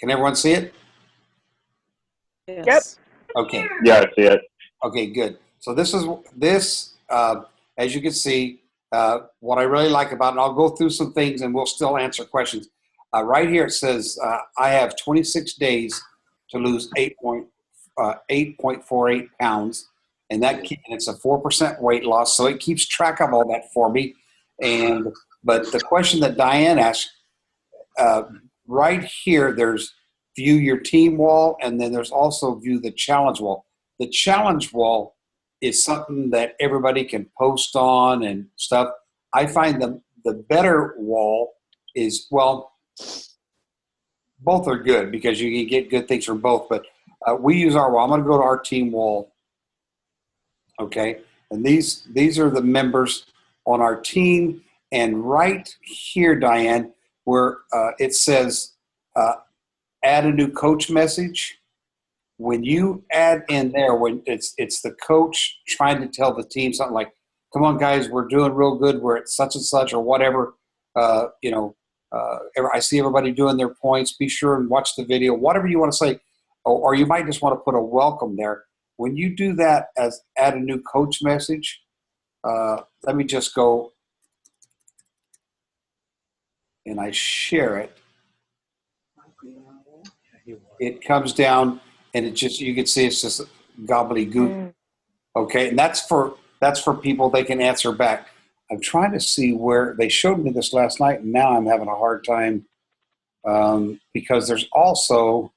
Can everyone see it? Yes. Okay. Yeah, I see it. Okay, good. So this is as you can see, what I really like about it, and I'll go through some things and we'll still answer questions. Right here it says I have 26 days to lose 8.48 pounds, and it's a 4% weight loss, so it keeps track of all that for me. But the question that Diane asked, right here, there's view your team wall, and then there's also view the challenge wall. The challenge wall is something that everybody can post on and stuff. I find the better wall is, well, both are good because you can get good things from both, but we use our wall. I'm going to go to our team wall. Okay. And these are the members on our team. And right here, Diane, where it says add a new coach message. When you add in there, when it's the coach trying to tell the team something like, come on, guys, we're doing real good. We're at such and such or whatever, I see everybody doing their points. Be sure and watch the video, whatever you want to say. Or you might just want to put a welcome there. When you do that as add a new coach message, let me just go and I share it. It comes down and it just, you can see it's just gobbledygook. Okay, and that's for people, they can answer back. I'm trying to see where they showed me this last night, and now I'm having a hard time because there's also,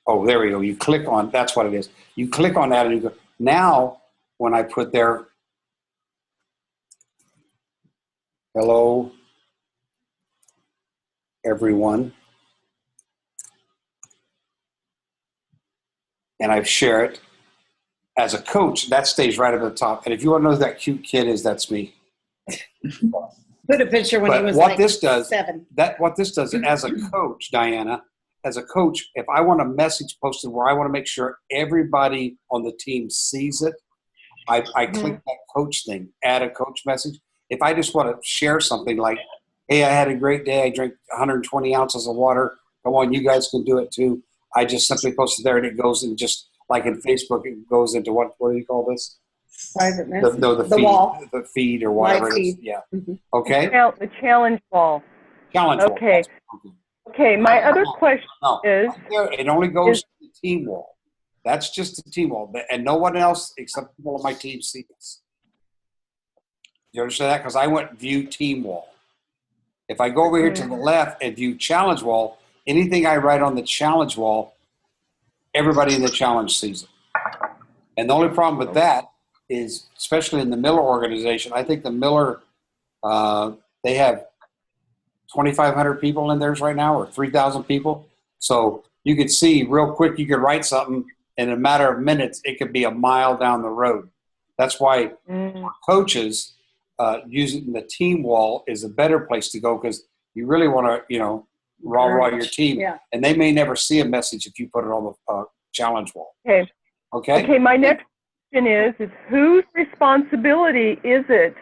oh, there we go. You click on, that's what it is. You click on that and you go, now when I put there, hello, everyone, and I share it, as a coach, that stays right up at the top. And if you want to know who that cute kid is, that's me. Put a picture when he was what like this does, 7. What this does, as a coach, Diana, as a coach, if I want a message posted where I want to make sure everybody on the team sees it, I click that coach thing, add a coach message. If I just want to share something like, hey, I had a great day. I drank 120 ounces of water. Come on, you guys can do it too. I just simply post it there, and it goes in just like in Facebook. It goes into what do you call this? Private message. The feed, wall. the feed or whatever it is. Feed. Yeah. Mm-hmm. Okay. The challenge wall. Challenge wall. Okay. Okay. My other question is, it only goes to the team wall. That's just the team wall, and no one else except people on my team see this. You understand that? Because I went view team wall. If I go over here to the left and view challenge wall, anything I write on the challenge wall, everybody in the challenge sees it. And the only problem with that is, especially in the Miller organization, I think the Miller, they have 2,500 people in theirs right now, or 3,000 people. So you could see real quick, you could write something in a matter of minutes, it could be a mile down the road. That's why coaches, using the team wall is a better place to go, because you really want to, raw your team. Yeah. And they may never see a message if you put it on the challenge wall. okay. Okay? Okay, my next question is whose responsibility is it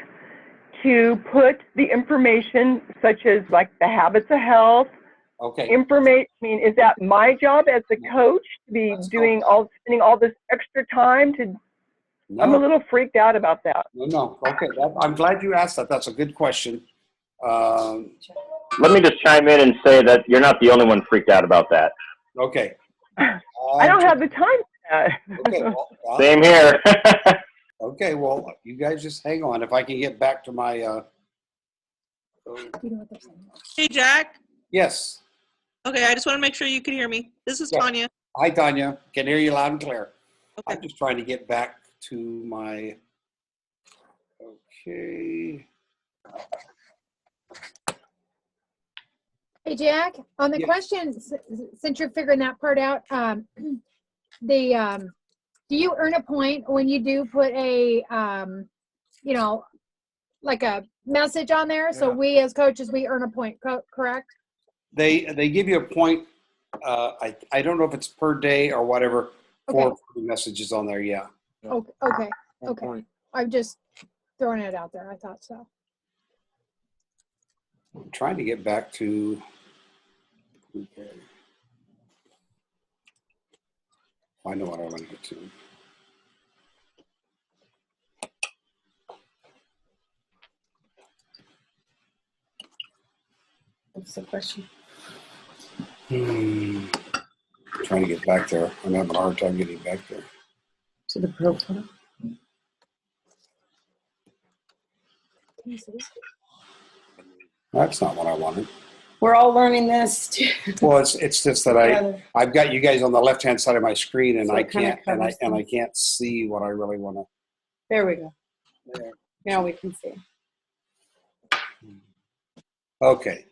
to put the information such as like the habits of health, Okay. information? I mean, is that my job as a coach to be spending all this extra time to? No. I'm a little freaked out about that. No. Okay. I'm glad you asked that. That's a good question. Let me just chime in and say that you're not the only one freaked out about that. Okay. I don't have the time for that. Okay. Well, Same here. okay. Well, you guys just hang on. If I can get back to my. Hey, Jack. Yes. Okay, I just want to make sure you can hear me. This is Yeah. Tanya. Hi, Tanya. Can hear you loud and clear. Okay. I'm just trying to get back to my. Okay. Hey, Jack, on the Yeah. question, since you're figuring that part out, do you earn a point when you do put a, like a message on there? So Yeah. we as coaches, we earn a point, correct? They give you a point. I don't know if it's per day or whatever for Okay. the messages on there. Yeah. Okay. I'm just throwing it out there. I thought so. I'm trying to get back to. Okay. I know what I want to get to. What's the question? Trying to get back there. I'm having a hard time getting back there. To the profile? That's not what I wanted. We're all learning this too. Well, it's just that I've got you guys on the left hand side of my screen, and So I it kinda can't and I covers and I them. can't see what I really want to. There we go. There. Now we can see. Okay.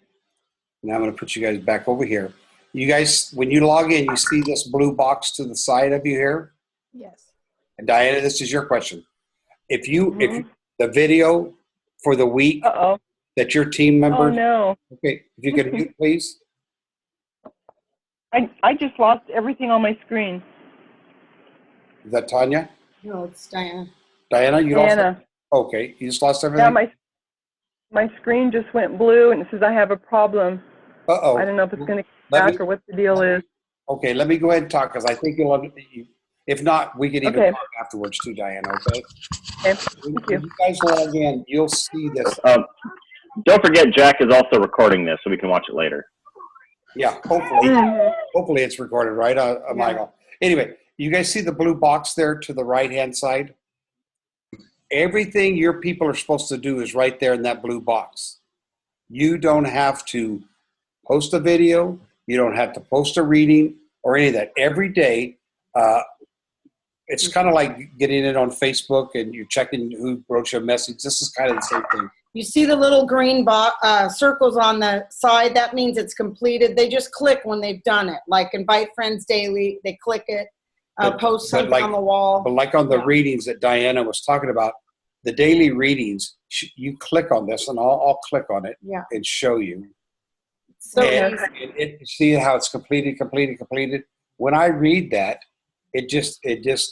Now I'm going to put you guys back over here. You guys, when you log in, you see this blue box to the side of you here. Yes. And Diana, this is your question. If the video for the week Uh-oh. that your team Oh, members, no. okay, if you could mute, please. I just lost everything on my screen. Is that Tanya? No, it's Diana. Diana, you lost. Diana. Okay, you just lost everything. Yeah, my screen just went blue and it says I have a problem. Uh-oh. I don't know if it's going to Let come me- back or what the deal is. Okay, let me go ahead and talk because I think if not, we can even Okay. talk afterwards too, Diana. Okay. Okay, When thank you. you guys log in, you'll see this. Don't forget, Jack is also recording this, so we can watch it later. Yeah, hopefully. Mhm. Hopefully it's recorded, right, Michael? Anyway, you guys see the blue box there to the right-hand side? Everything your people are supposed to do is right there in that blue box. You don't have to post a video. You don't have to post a reading or any of that. Every day, it's kind of like getting it on Facebook and you're checking who wrote you a message. This is kind of the same thing. You see the little green circles on the side? That means it's completed. They just click when they've done it. Like invite friends daily, they click it. Post but something like- on the wall. But like on the Yeah. readings that Diana was talking about, the daily readings, you click on this and I'll click on it Yeah. and show you. So And easy. see how it's completed. When I read that, it just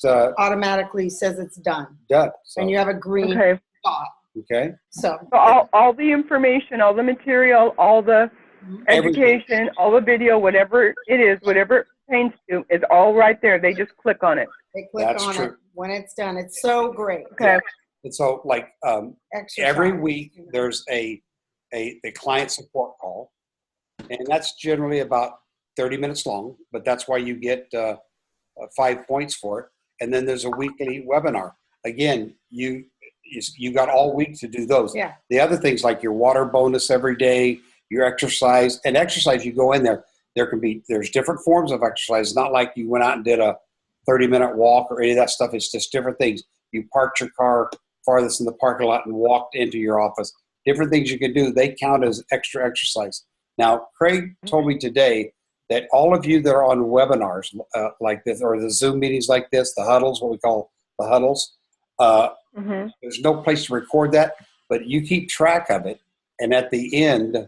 Automatically says it's done. does. So, And you have a green Okay. dot. okay. So So all the information, all the material, all the Everything. education, all the video, whatever it is, whatever it pertains to, is all right there. They just click on it. they click That's on it true. when it's done. It's so great. Okay. And so, like Exercise. every week, there's a client support call, and that's generally about 30 minutes long. But that's why you get 5 points for it. And then there's a weekly webinar. Again, you got all week to do those. Yeah. The other things like your water bonus every day, your exercise, and exercise, you go in there. There's different forms of exercise. It's not like you went out and did a 30-minute walk or any of that stuff. It's just different things. You parked your car farthest in the parking lot and walked into your office. Different things you can do. They count as extra exercise. Now, Craig told me today that all of you that are on webinars like this, or the Zoom meetings like this, the huddles, what we call the huddles, Mm-hmm. there's no place to record that, but you keep track of it. And at the end,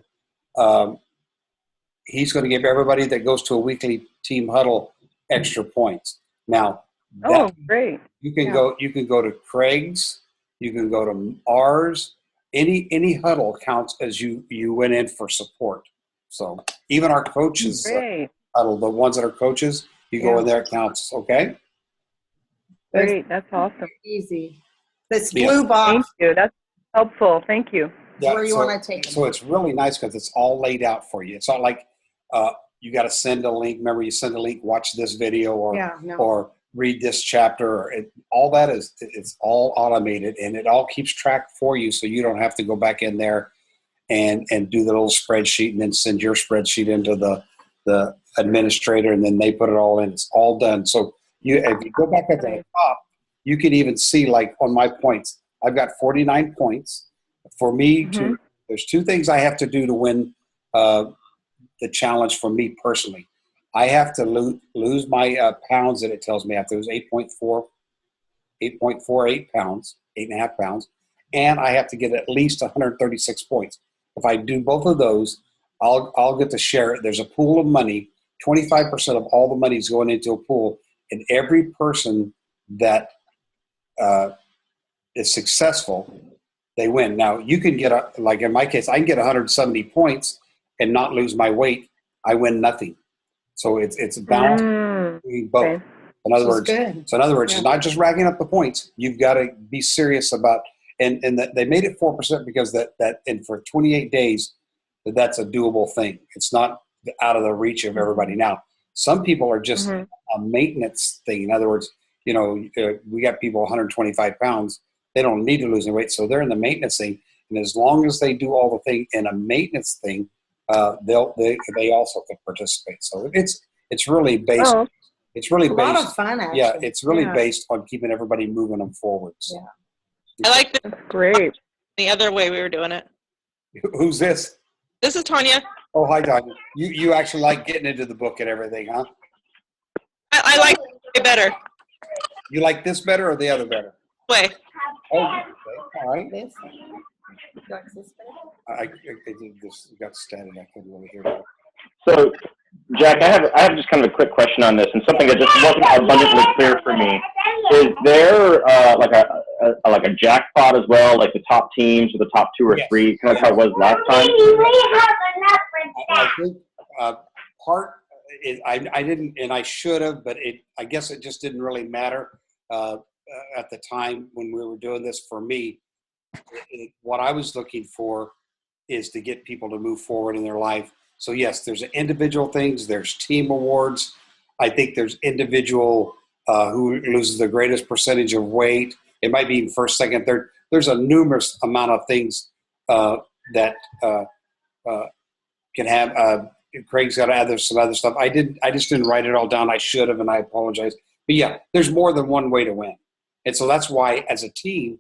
he's going to give everybody that goes to a weekly team huddle extra points. Now, Oh, great. you can Yeah. go to Craig's, you can go to ours. Any huddle counts as you went in for support. So even our coaches Great. huddle, the ones that are coaches, you go in there, it counts. Okay. Great. That's awesome. Easy. This Yeah. blue Thank box you. That's helpful. Thank you. is where you so- want to take So it. it's really nice because it's all laid out for you. It's not like you got to send a link. Remember, you send a link, watch this video, or Yeah, no. or read this chapter. All that it's all automated, and it all keeps track for you, so you don't have to go back in there and do the little spreadsheet and then send your spreadsheet into the administrator, and then they put it all in. It's all done. So if you go back at the top, you can even see, like on my points, I've got 49 points. For me to, there's two things I have to do to win the challenge for me personally. I have to lose my pounds that it tells me I have to lose 8.48 pounds, 8.5 pounds, and I have to get at least 136 points. If I do both of those, I'll get to share it. There's a pool of money. 25% of all the money is going into a pool, and every person that is successful they win. Now you can get like in my case, I can get 170 points and not lose my weight. I win nothing. So it's balanced between both. Okay. In other This is words, good. so in other words, Yeah. it's not just racking up the points. You've got to be serious about, and that they made it 4% because that and for 28 days, that's a doable thing. It's not out of the reach of everybody. Now, some people are just a maintenance thing. In other words, we got people 125 pounds. They don't need to lose any weight, so they're in the maintenance thing. And as long as they do all the thing in a maintenance thing, they also can participate. So it's really based. Oh, It's really A lot based. of fun, actually. Yeah, it's really Yeah. based on keeping everybody moving them forwards. Yeah. I like that's great. the other way we were doing it. Who's this? This is Tanya. Oh, hi, Tanya. You actually like getting into the book and everything, huh? I like it better. You like this better or the other better? Way. Oh, okay. All right. This. Like this better? I just got static. I couldn't really hear that. So, Jack, I have just kind of a quick question on this, and something that just wasn't abundantly clear for me. Is there like a jackpot as well, like the top teams or the top 2 or Yes. 3, kind of how it was last time? I think part is I didn't, and I should have, but I guess it just didn't really matter at the time when we were doing this. For me, what I was looking for is to get people to move forward in their life. So yes, there's individual things, there's team awards. I think there's individual who loses the greatest percentage of weight. It might be first, second, third. There's a numerous amount of things that can have. Craig's got to add some other stuff. I just didn't write it all down. I should have, and I apologize. But yeah, there's more than one way to win, and so that's why, as a team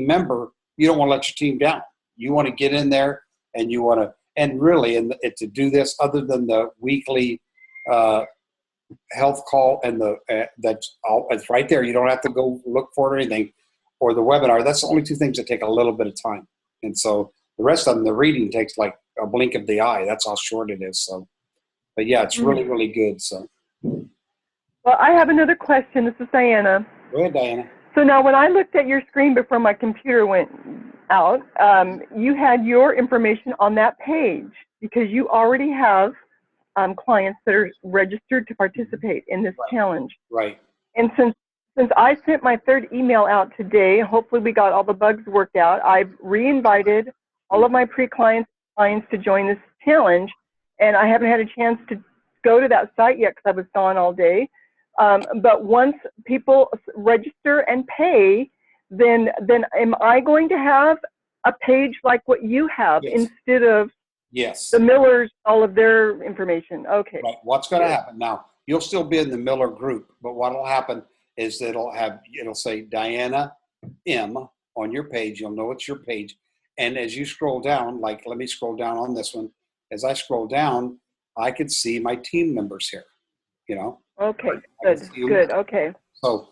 member, you don't want to let your team down. You want to get in there, and you want to, and really, and to do this, other than the weekly health call and it's right there. You don't have to go look for it or anything, or the webinar. That's the only 2 things that take a little bit of time, and so the rest of them, the reading takes like a blink of the eye. That's how short it is. So, but yeah, it's really, really good. So, Well, I have another question. This is Diana. go ahead, Diana. So now when I looked at your screen before my computer went out, you had your information on that page because you already have clients that are registered to participate in this challenge. Right. And since I sent my 3rd email out today, hopefully we got all the bugs worked out. I've re-invited all of my clients to join this challenge, and I haven't had a chance to go to that site yet because I was gone all day. But once people register and pay, then am I going to have a page like what you have Yes. instead of Yes. the Millers, all of their information? Okay. Right. What's going to happen now? You'll still be in the Miller group, but what will happen is it'll say Diana M on your page. You'll know it's your page, and as you scroll down, like let me scroll down on this one. As I scroll down, I can see my team members here. Okay. I can see 'em. Good. Okay. So,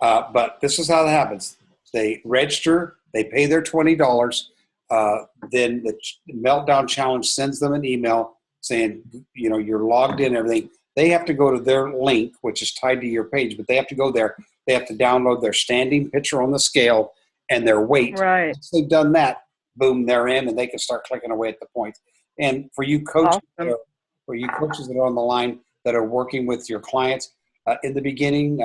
but this is how that happens. They register, they pay their $20. Then the Meltdown Challenge sends them an email saying, you're logged in and everything. They have to go to their link, which is tied to your page, but they have to go there. They have to download their standing picture on the scale and their weight. Right. Once they've done that, boom, they're in, and they can start clicking away at the points. And for you coaches, Awesome. that are on the line that are working with your clients, in the beginning,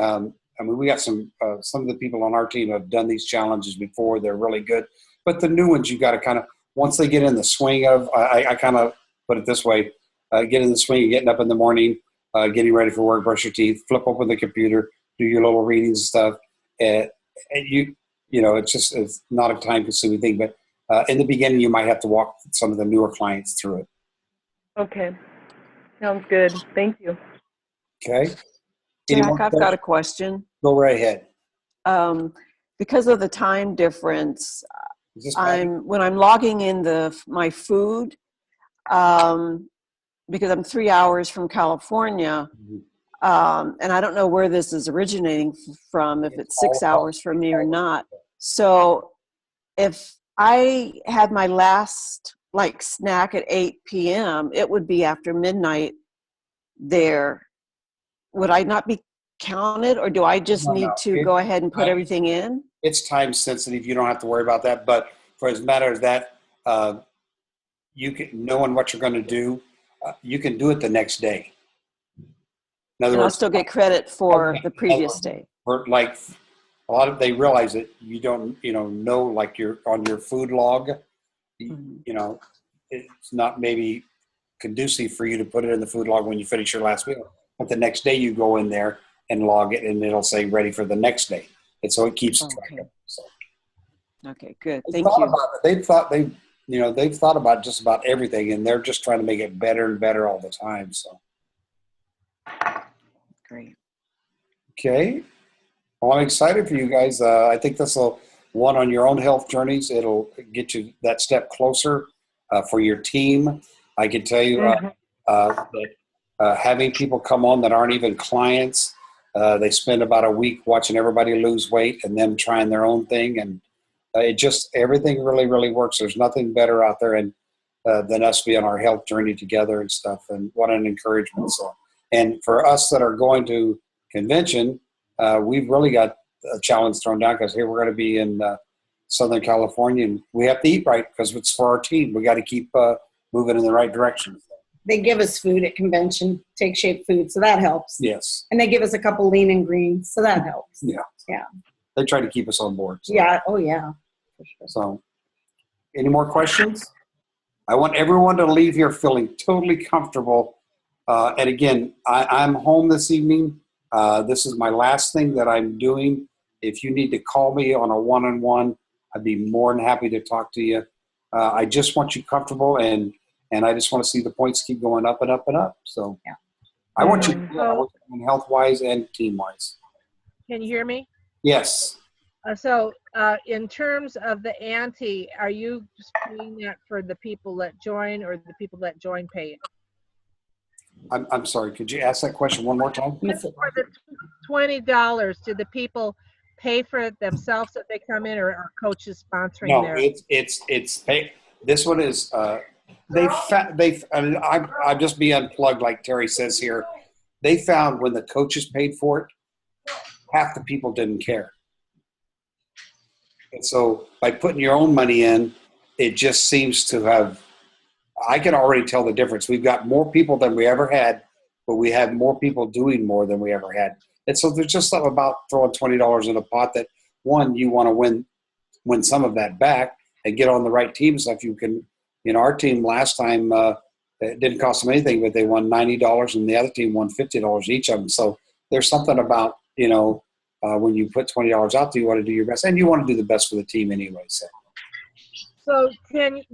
we got some of the people on our team have done these challenges before. They're really good. But the new ones, you got to kind of, once they get in the swing of, I kind of put it this way, get in the swing of getting up in the morning, getting ready for work, brush your teeth, flip open the computer, do your little readings and stuff. And it's not a time-consuming thing. But in the beginning, you might have to walk some of the newer clients through it. Okay. Sounds good. Thank you. Okay? Jack, Anyone I've got a question. Go right ahead. Because of the time difference, Is this Patty? when I'm logging in my food, because I'm 3 hours from California, and I don't know where this is originating from, if it's 6 hours from me or not. So if I had my last snack at 8 p.m., it would be after midnight there. Would I not be count it, or do I just No, need no. to go ahead and put I- everything in? It's time sensitive. You don't have to worry about that. But for as matter as that, you can, knowing what you're going to do, you can do it the next day. In other And I'll words, still get credit for Okay. the previous day. or like a lot of, they realize that you don't, know like you're on your food log, Mhm. it's not maybe conducive for you to put it in the food log when you finish your last meal. But the next day you go in there and log it, and it'll say ready for the next day. And so it keeps track Okay. of it. So Okay, good. they've Thank thought you. about it. They've thought about just about everything, and they're just trying to make it better and better all the time. So, Great. okay. Well, I'm excited for you guys. I think this will, one, on your own health journeys, it'll get you that step closer for your team. I can tell you that having people come on that aren't even clients, they spend about a week watching everybody lose weight and them trying their own thing. And it just, everything really, really works. There's nothing better out there than us being on our health journey together and stuff. And what an encouragement. So, and for us that are going to convention, we've really got a challenge thrown down because here we're going to be in Southern California, and we have to eat right because it's for our team. We got to keep moving in the right direction. They give us food at convention, Take Shape food, so that helps. Yes. And they give us a couple lean and greens, so that helps. Yeah. Yeah. They try to keep us on board. So. Yeah. Oh, yeah. For sure. So, any more questions? I want everyone to leave here feeling totally comfortable. And again, I'm home this evening. This is my last thing that I'm doing. If you need to call me on a one-on-one, I'd be more than happy to talk to you. I just want you comfortable, and I just want to see the points keep going up and up and up. So, Yeah. I want you health-wise and team-wise. Can you hear me? Yes. So in terms of the ante, are you just paying that for the people that join, or the people that join pay it? I'm sorry. Could you ask that question one more time? Miss it. For the $20, do the people pay for it themselves if they come in, or are coaches sponsoring No, their? it's pay. This one is I'm just be unplugged like Terry says here. They found when the coaches paid for it, half the people didn't care. And so by putting your own money in, it just seems to have, I can already tell the difference. We've got more people than we ever had, but we have more people doing more than we ever had. And so there's just something about throwing $20 in a pot that, one, you want to win some of that back and get on the right team. So if you can, our team last time, it didn't cost them anything, but they won $90 and the other team won $50 each of them. So there's something about, when you put $20 out there, you want to do your best, and you want to do the best for the team anyway. So did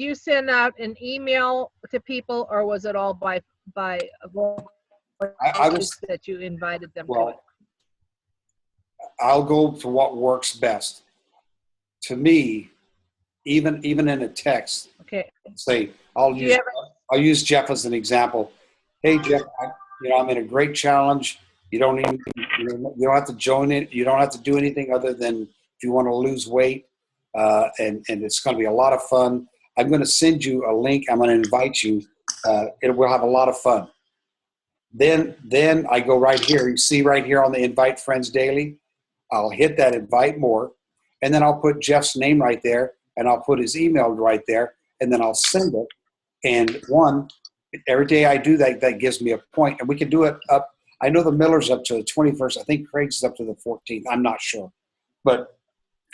you send out an email to people, or was it all by I was, that you invited them to it? well, I'll go for what works best. To me, even in a text, Okay. say, I'll use Jeff as an example. Hey, Jeff, I'm in a great challenge. You don't have to join it. You don't have to do anything other than if you want to lose weight, and it's going to be a lot of fun. I'm going to send you a link. I'm going to invite you. We'll have a lot of fun. Then I go right here. You see right here on the Invite Friends Daily. I'll hit that invite more, and then I'll put Jeff's name right there, and I'll put his email right there, and then I'll send it. And every day I do that, that gives me a point, and we can do it up. I know the Miller's up to the 21st. I think Craig's up to the 14th. I'm not sure. But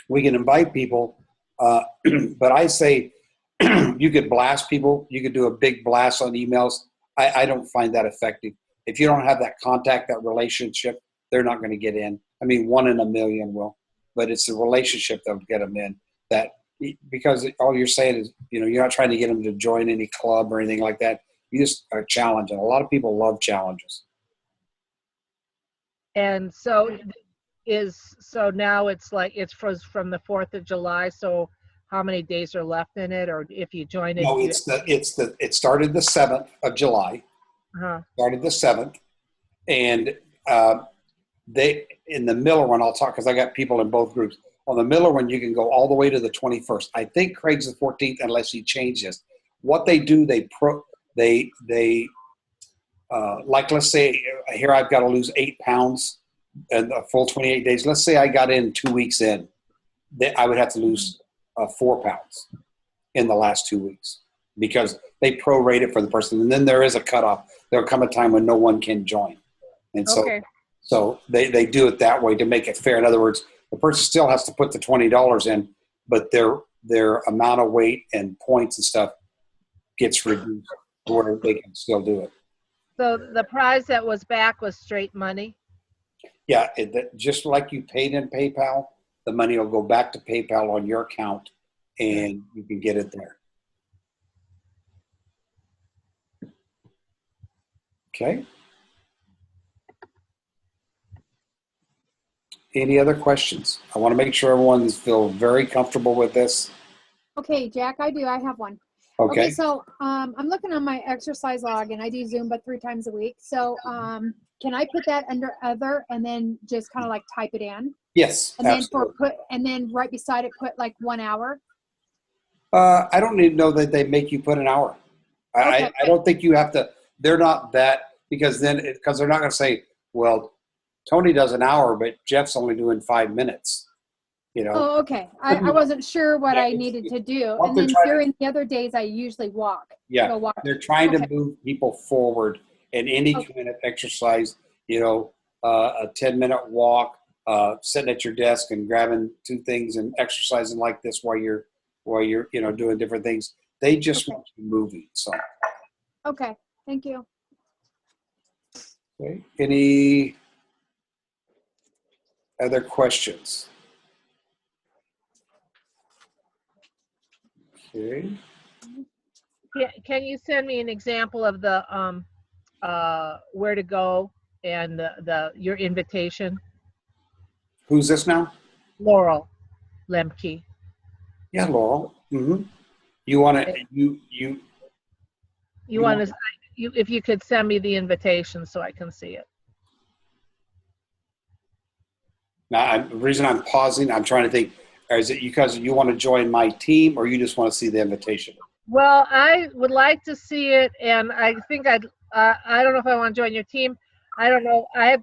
we can invite people. But I say you could blast people. You could do a big blast on emails. I don't find that effective. If you don't have that contact, that relationship, they're not going to get in. I mean, 1 in a million will. But it's the relationship that will get them in. Because all you're saying is, you're not trying to get them to join any club or anything like that. You just are challenging. A lot of people love challenges. And so now it's like it's from the 4th of July. So how many days are left in it, or if you join it? No, it started the 7th of July. Started the 7th, and they in the Miller one. I'll talk because I got people in both groups. On the Miller one, you can go all the way to the 21st. I think Craig's the 14th, unless he changes. What they do, they like let's say here I've got to lose 8 pounds in a full 28 days. Let's say I got in 2 weeks in, that I would have to lose 4 pounds in the last 2 weeks because they prorate it for the person. And then there is a cutoff. There'll come a time when no one can join. And so, Okay. so they do it that way to make it fair. In other words, the person still has to put the $20 in, but their amount of weight and points and stuff gets reduced to where they can still do it. So the prize that was back was straight money? Yeah, just like you paid in PayPal, the money will go back to PayPal on your account, and you can get it there. Okay. Any other questions? I want to make sure everyone feels very comfortable with this. Okay, Jack, I do. I have one. Okay. So I'm looking on my exercise log and I do Zumba 3 times a week. So can I put that under other and then just kind of like type it in? Yes. And then Absolutely. and then right beside it put like 1 hour? I don't need to know that they make you put an hour. Okay. I don't think you have to. They're not that because they're not going to say, well, Tony does an hour, but Jeff's only doing 5 minutes. You know. Oh, okay. I wasn't sure what Yeah, I needed to do. what And they're then trying- during the other days, I usually walk. Yeah, Go walk. they're trying to Okay. move people forward in any Okay. kind of exercise. You know, a 10-minute walk, sitting at your desk and grabbing 2 things and exercising like this while you're doing different things. They just want you moving. So, Okay. Thank you. okay. Any other questions? Okay. Can you send me an example of the where to go and your invitation? Who's this now? Laurel Lemke. Yeah, Laurel. Mm-hmm. You want to You want to if you could send me the invitation so I can see it. Now, the reason I'm pausing, I'm trying to think, is it because you want to join my team or you just want to see the invitation? Well, I would like to see it, and I think I don't know if I want to join your team. I don't know. I'll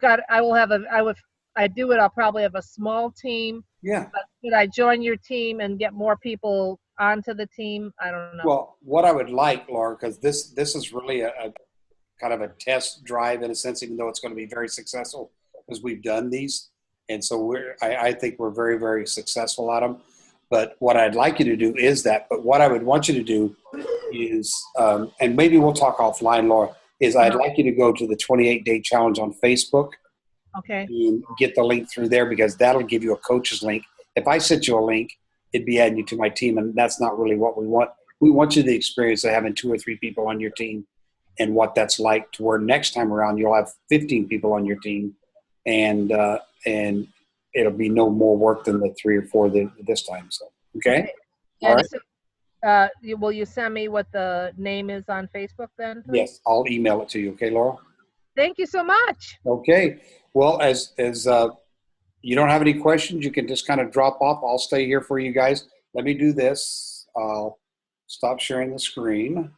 probably have a small team. Yeah. But should I join your team and get more people onto the team? I don't know. Well, what I would like, Laura, because this is really a kind of a test drive in a sense, even though it's going to be very successful because we've done these. And so I think we're very, very successful at them. But what I'd like you to do is that. But what I would want you to do is, and maybe we'll talk offline, Laura, is I'd like you to go to the 28-day challenge on Facebook. Okay. And get the link through there because that'll give you a coach's link. If I sent you a link, it'd be adding you to my team, and that's not really what we want. We want you the experience of having 2 or 3 people on your team and what that's like to where next time around you'll have 15 people on your team, and it'll be no more work than the 3 or 4 this time. So, okay? All right. So, will you send me what the name is on Facebook then? Please? Yes, I'll email it to you. Okay, Laura? Thank you so much. Okay. Well, as you don't have any questions, you can just kind of drop off. I'll stay here for you guys. Let me do this. I'll stop sharing the screen.